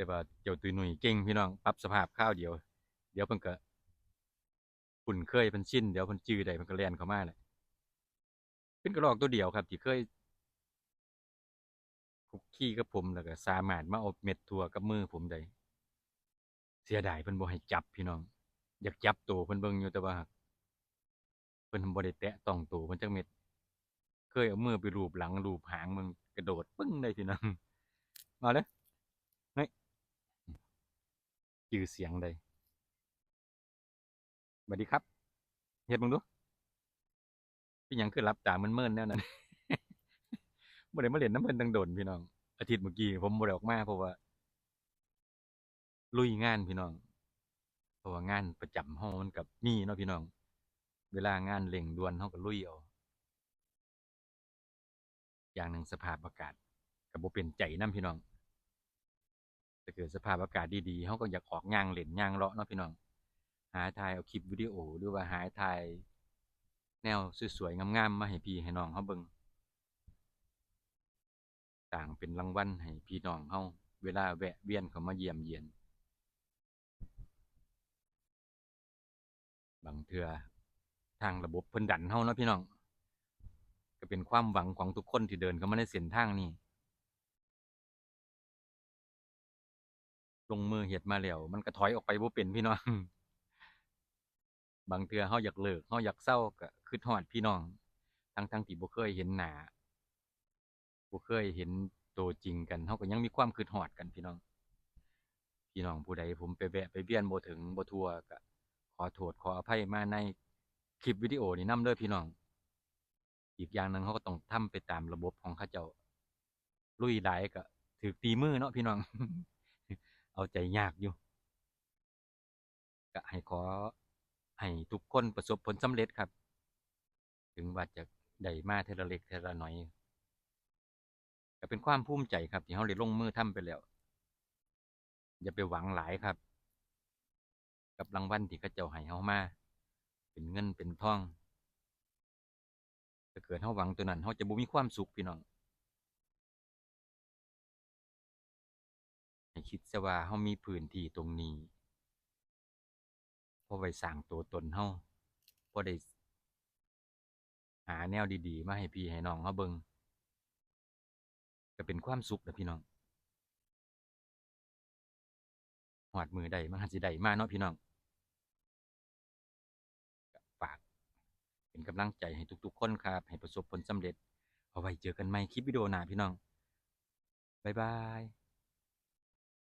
แต่ว่าเจ้าตุยหนุ่ยเก่งพี่น้องปรับสภาพข้าวเดียวเดี๋ยวเพิ่นก็คุ้นเคยเพิ่นชินเดี๋ยวเพิ่นจื้อได้เพิ่นก็แล่นเข้ามาแหละเป็นกระรอกตัวเดียวครับที่เคยคุกคีกับผมแล้วก็สามารถมาเอาเม็ดทั่วกับมือผมได้เสียดายเพิ่นบ่ให้จับพี่น้องอยากจับตัวเพิ่นเบิ่งอยู่แต่ว่าเพิ่นบ่ได้แตะต้องตัวเพิ่นจักเม็ดเคยเอามือไปลูบหลังลูบหางมันกระโดดปึ้งได้พี่น้องมาเด้อเฮ้ยจื้อเสียงได้สวัสดีครับเฮ็ดเบิ่งดูเป็นหยังคือหลับตาเมินๆแนวนั้นบ่ได้มาเล่นน้ำเพิ่นตั้งโดนพี่น้องอาทิตย์เมื่อกี้ผมบ่ได้ออกมาเพราะว่าลุยงานพี่น้องเพราะว่างานประจำเฮามันก็มีเนาะพี่น้องเวลางานเร่งด่วนเฮาก็ลุยเอาอย่างหนึ่งสภาพอากาศก็บ่เป็นใจนำพี่น้องถ้าเกิดสภาพอากาศดีๆเฮาก็อยากออกย่างเล่นย่างเลาะเนาะพี่น้องหาถ่ายเอาคลิปวิดีโอหรือว่าหาถ่ายแนวสวยๆงามๆมาให้พี่ให้น้องเฮาเบิ่งต่างเป็นรางวัลให้พี่น้องเฮาเวลาแวะเวียนเข้ามาเยี่ยมเยียนบางเทื่อทางระบบเพิ่นดันเฮาเนาะพี่น้องก็เป็นความหวังของทุกคนที่เดินเข้ามาในเส้นทางนี้ลงมือเฮ็ดมาแล้วมันก็ถอยออกไปบ่เป็นพี่น้อง บางเทื่อเฮาอยากเลิกเฮาอยากเศร้าก็คิดฮอดพี่น้องทั้งที่บ่เคยเห็นหน้าบ่เคยเห็นตัวจริงกันเฮาก็ยังมีความคิดฮอดกันพี่น้องพี่น้องผู้ใดผมไปแวะไปเวียนบ่ถึงบ่ทั่วก็ขอโทษขออภัยมาในคลิปวิดีโอนี้นำเด้อพี่น้องอีกอย่างหนึ่งเขาก็ต้องทำไปตามระบบของเขาเจ้าลุยหลายก็ถูกตีมือเนาะพี่น้องเอาใจยากอยู่ก็ให้ขอให้ทุกคนประสบผลสำเร็จครับถึงว่าจะได้มาเทอละเล็กเทอละน้อย ก็เป็นความภูมิใจครับที่เขาได้ลงมือทำไปแล้วอย่าไปหวังหลายครับกับรางวัลที่เขาเจ้าให้เขามาเป็นเงินเป็นทองถ้าเกิดเขาหวังตัวนั้นเขาจะบ่มีความสุขพี่น้องให้คิดซะว่าเขามีพื้นที่ตรงนี้พอไว้สร้างตัวตนเขาพอได้หาแนวดีๆมาให้พี่ให้น้องเขาเบิ่งก็เป็นความสุขนะพี่น้องหอดมือใดมันหันสิได้มาเนาะพี่น้องฝากเป็นกำลังใจให้ทุกๆคนครับให้ประสบผลสำเร็จเอาไว้เจอกันใหม่คลิปวิดีโอหน้าพี่น้องบ๊ายบาย